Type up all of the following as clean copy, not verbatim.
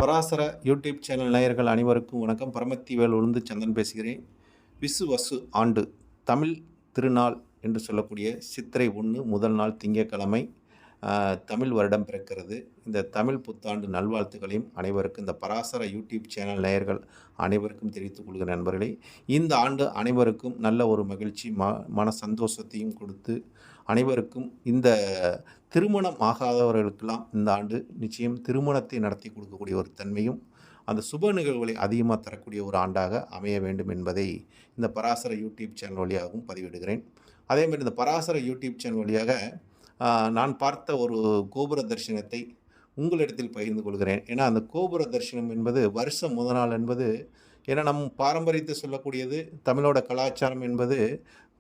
Parasara YouTube channel நேயர்கள் அனைவருக்கும் வணக்கம். பரமத்தி வேலூர்ந்து சந்திரன் பேசுகிறேன். விசுவசு ஆண்டு தமிழ் திருநாள் என்று சொல்லக்கூடிய சித்திரை 1 முதல் நாள் திங்கட்கிழமை தமிழ் வருடம் பிறக்கிறது. இந்த தமிழ் புத்தாண்டு நல்வாழ்த்துக்களையும் அனைவருக்கும் இந்த பராசர யூடியூப் சேனல் நேயர்கள் அனைவருக்கும் தெரிவித்துக் கொள்கிற நண்பர்களே, இந்த ஆண்டு அனைவருக்கும் நல்ல ஒரு மகிழ்ச்சி மன சந்தோஷத்தையும் கொடுத்து அனைவருக்கும் இந்த திருமணம் ஆகாதவர்களுக்கெல்லாம் இந்த ஆண்டு நிச்சயம் திருமணத்தை நடத்தி கொடுக்கக்கூடிய ஒரு தன்மையும் அந்த சுப நிகழ்வுகளை அதிகமாக தரக்கூடிய ஒரு ஆண்டாக அமைய வேண்டும் என்பதை இந்த பராசர யூடியூப் சேனல் வழியாகவும் பதிவிடுகிறேன். அதேமாதிரி இந்த பராசர யூடியூப் சேனல் வழியாக நான் பார்த்த ஒரு கோபுர தரிசனத்தை உங்களிடத்தில் பகிர்ந்து கொள்கிறேன். ஏன்னா அந்த கோபுர தரிசனம் என்பது வருஷம் முதல் நாள் என்பது, ஏன்னா நம் பாரம்பரியத்தை சொல்லக்கூடியது தமிழோட கலாச்சாரம் என்பது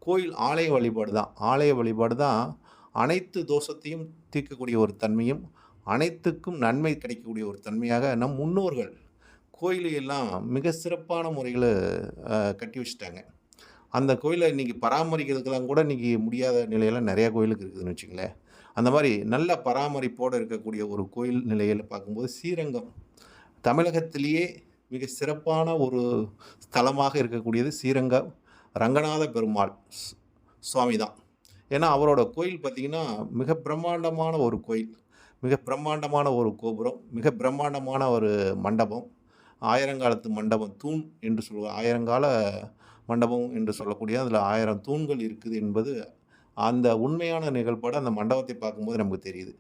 கோயில் ஆலய வழிபாடு தான். ஆலய வழிபாடு தான் அனைத்து தோஷத்தையும் தீர்க்கக்கூடிய ஒரு தன்மையும் அனைத்துக்கும் நன்மை கிடைக்கக்கூடிய ஒரு தன்மையாக நம் முன்னோர்கள் கோயிலையெல்லாம் மிக சிறப்பான முறையில் கட்டி வச்சுட்டாங்க. அந்த கோயிலை இன்றைக்கி பராமரிக்கிறதுக்கெல்லாம் கூட இன்றைக்கி முடியாத நிலையெல்லாம் நிறையா கோயிலுக்கு இருக்குதுன்னு வச்சுங்களேன். அந்த மாதிரி நல்ல பராமரிப்போடு இருக்கக்கூடிய ஒரு கோயில் நிலையில் பார்க்கும்போது ஸ்ரீரங்கம் தமிழகத்திலேயே மிக சிறப்பான ஒரு ஸ்தலமாக இருக்கக்கூடியது ஸ்ரீரங்கம் ரங்கநாத பெருமாள் சுவாமி தான். ஏன்னா அவரோட கோயில் பார்த்திங்கன்னா மிக பிரம்மாண்டமான ஒரு கோயில், மிக பிரம்மாண்டமான ஒரு கோபுரம், மிக பிரம்மாண்டமான ஒரு மண்டபம், ஆயிரங்காலத்து மண்டபம், தூண் என்று சொல்லுவாங்க. ஆயிரங்கால மண்டபம் என்று சொல்லக்கூடிய அதில் 1000 தூண்கள் இருக்குது என்பது அந்த உண்மையான நிகழ்பாடு அந்த மண்டபத்தை பார்க்கும்போது நமக்கு தெரியுது.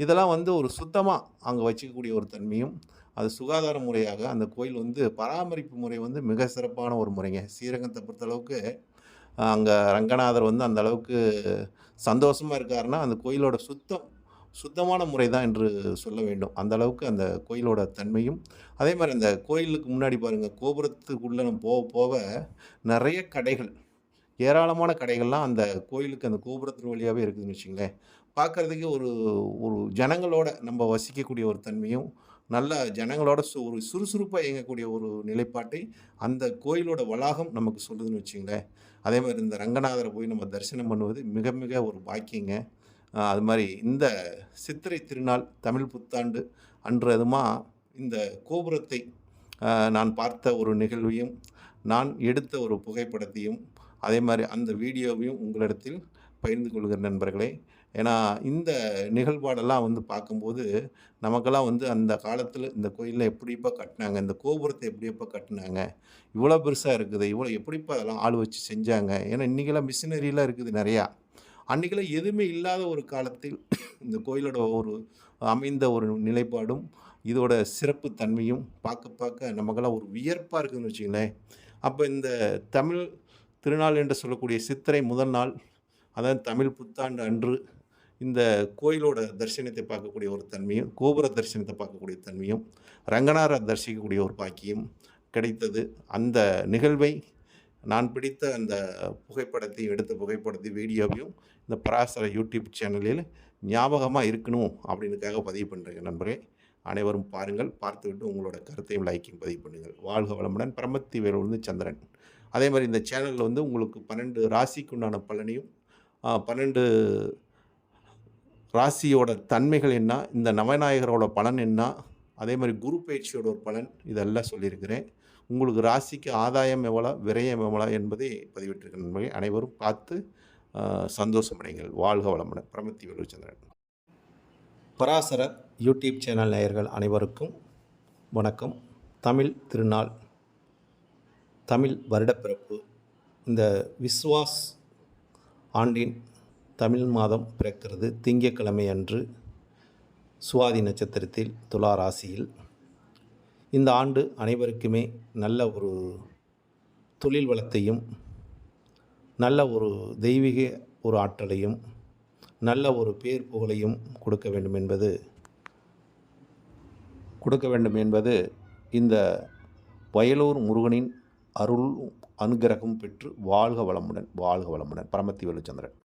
இதெல்லாம் ஒரு சுத்தமாக அங்கே வச்சுக்கக்கூடிய ஒரு தன்மையும், அது சுகாதார முறையாக அந்த கோயில் பராமரிப்பு முறை மிக சிறப்பான ஒரு முறைங்க. ஸ்ரீரங்கத்தை பொறுத்தளவுக்கு அங்கே ரங்கநாதர் அந்த அளவுக்கு சந்தோஷமாக இருக்காருன்னா அந்த கோயிலோட சுத்தமான முறை தான் என்று சொல்ல வேண்டும். அந்த அளவுக்கு அந்த கோயிலோட தன்மையும், அதே மாதிரி அந்த கோயிலுக்கு முன்னாடி பாருங்கள், கோபுரத்துக்குள்ளே நம்ம போக போக நிறைய கடைகள், ஏராளமான கடைகள்லாம் அந்த கோயிலுக்கு அந்த கோபுரத்தின் வழியாகவே இருக்குதுன்னு வச்சுங்களேன். பார்க்குறதுக்கு ஒரு ஒரு ஜனங்களோட நம்ம வசிக்கக்கூடிய ஒரு தன்மையும், நல்ல ஜனங்களோட ஒரு சுறுசுறுப்பாக இயங்கக்கூடிய ஒரு நிலைப்பாட்டை அந்த கோயிலோட வளாகம் நமக்கு சொல்லுதுன்னு வச்சுங்களேன். அதே மாதிரி இந்த ரங்கநாதரை போய் நம்ம தரிசனம் பண்ணுவது மிக மிக ஒரு பாக்கியங்க. அது மாதிரி இந்த சித்திரை திருநாள் தமிழ் புத்தாண்டு அன்றதுமா இந்த கோபுரத்தை நான் பார்த்த ஒரு நிகழ்வையும், நான் எடுத்த ஒரு புகைப்படத்தையும், அதே மாதிரி அந்த வீடியோவையும் உங்களிடத்தில் பகிர்ந்து கொள்கிற நண்பர்களே. ஏன்னா இந்த நிகழ்வாடெல்லாம் பார்க்கும்போது நமக்கெல்லாம் அந்த காலத்தில் இந்த கோயிலில் எப்படிப்பா கட்டினாங்க, இந்த கோபுரத்தை எப்படியப்பா கட்டினாங்க, இவ்வளோ பெருசாக இருக்குது, இவ்வளோ எப்படிப்பா அதெல்லாம் ஆள் வச்சு செஞ்சாங்க. ஏன்னா இன்றைக்கெல்லாம் மிஷினரிலாம் இருக்குது நிறையா. அன்றைக்கெல்லாம் எதுவுமே இல்லாத ஒரு காலத்தில் இந்த கோயிலோட ஒரு அமைந்த ஒரு நிலைப்பாடும் இதோட சிறப்பு தன்மையும் பார்க்க பார்க்க நமக்கெல்லாம் ஒரு வியப்பாக இருக்குதுன்னு வச்சுங்களேன். அப்போ இந்த தமிழ் திருநாள் என்று சொல்லக்கூடிய சித்திரை முதல் நாள், அதாவது தமிழ் புத்தாண்டு அன்று இந்த கோயிலோட தரிசனத்தை பார்க்கக்கூடிய ஒரு தன்மையும், கோபுர தரிசனத்தை பார்க்கக்கூடிய தன்மையும், ரங்கநாதரை தரிசிக்கக்கூடிய ஒரு பாக்கியம் கிடைத்தது. அந்த நிகழ்வை நான் பிடித்த அந்த புகைப்படத்தையும் எடுத்த புகைப்படத்தையும் வீடியோவையும் இந்த பராசர யூடியூப் சேனலில் ஞாபகமாக இருக்கணும் அப்படின்னுக்காக பதிவு பண்ணுறேங்க நண்பர்களே. அனைவரும் பாருங்கள், பார்த்துவிட்டு உங்களோட கருத்தையும் லைக்கையும் பதிவு பண்ணுங்கள். வாழ்க வளமுடன். பரமத்தி வேலூர் சந்திரன். அதே மாதிரி இந்த சேனலில் உங்களுக்கு 12 ராசிக்கு உண்டான பலனையும், 12 ராசியோட தன்மைகள் என்ன, இந்த நவநாயகரோட பலன் என்ன, அதே மாதிரி குரு பயிற்சியோட ஒரு பலன், இதெல்லாம் சொல்லியிருக்கிறேன். உங்களுக்கு ராசிக்கு ஆதாயம் எவ்வளோ, விரயம் எவ்வளோ என்பதை பதிவிட்டிருக்கிற நண்பர்கள் அனைவரும் பார்த்து சந்தோஷமடைங்கள். வாழ்க வளமுடன். பரமத்தி வேலூர் சந்திரன். பராசர யூடியூப் சேனல் நேயர்கள் அனைவருக்கும் வணக்கம். தமிழ் திருநாள், தமிழ் வருடப்பிறப்பு, இந்த விஸ்வாஸ் ஆண்டின் தமிழ் மாதம் பிறக்கிறது திங்கட்கிழமை அன்று சுவாதி நட்சத்திரத்தில் துலா ராசியில். இந்த ஆண்டு அனைவருக்குமே நல்ல ஒரு தொழில் வளத்தையும், நல்ல ஒரு தெய்வீக ஒரு ஆற்றலையும், நல்ல ஒரு பேர் புகழையும் கொடுக்க வேண்டும் என்பது இந்த வயலூர் முருகனின் அருள் அனுகிரகம் பெற்று வாழ்க வளமுடன். வாழ்க வளமுடன். பரமத்தி வேலூர் சந்திரன்.